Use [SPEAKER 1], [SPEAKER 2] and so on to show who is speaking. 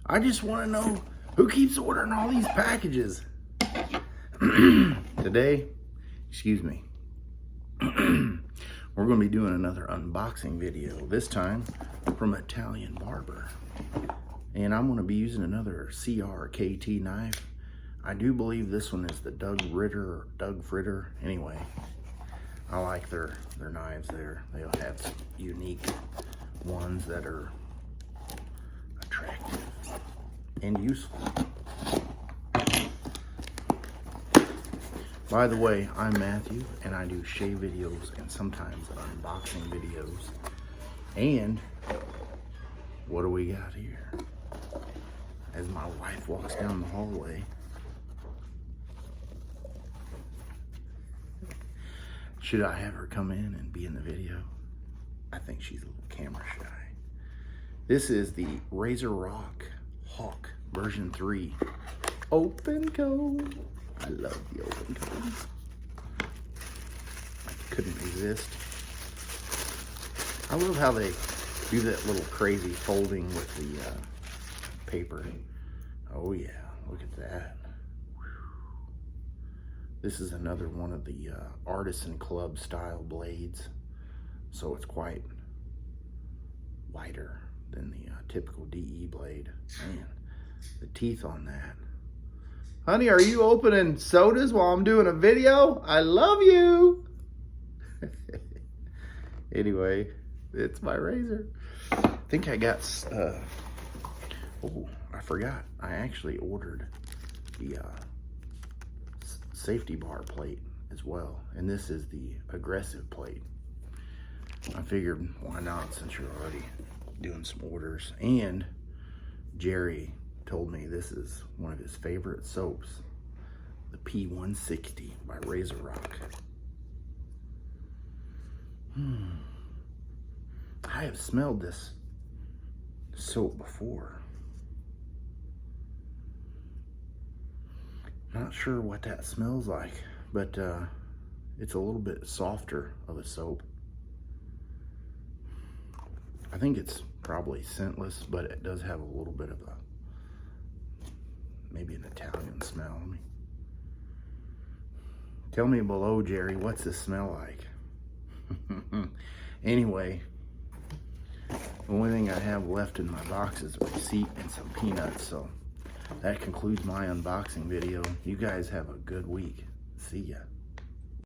[SPEAKER 1] I just want to know who keeps ordering all these packages. Today, excuse me, we're going to be doing another unboxing video, this time from ItalianBarber. And I'm going to be using another CRKT knife. I do believe this one is the Doug Fritter. Anyway, I like their knives there. They'll have some unique ones that are attractive and useful. By the way, I'm Matthew, and I do shave videos and sometimes unboxing videos. And what do we got here? As my wife walks down the hallway, should I have her come in and be in the video? I think she's a little camera shy. This is the razorock Hawk version 3 open cone. I love the open cones. I couldn't resist. I love how they do that little crazy folding with the paper. Oh yeah, look at that. This is another one of the artisan club style blades. So it's quite wider than the typical DE blade. Man, the teeth on that. Honey, are you opening sodas while I'm doing a video? I love you. Anyway, it's my razor. I think I got, oh, I forgot. I actually ordered the safety bar plate as well. And this is the aggressive plate. I figured, why not, since you're already doing some orders. And Jerry told me this is one of his favorite soaps, the P160 by razorock. I have smelled this soap before. Not sure what that smells like, but it's a little bit softer of a soap. I think it's probably scentless, but it does have a little bit of a, maybe an Italian smell. Tell me below, Jerry, what's this smell like? Anyway, the only thing I have left in my box is a receipt and some peanuts, so that concludes my unboxing video. You guys have a good week. See ya.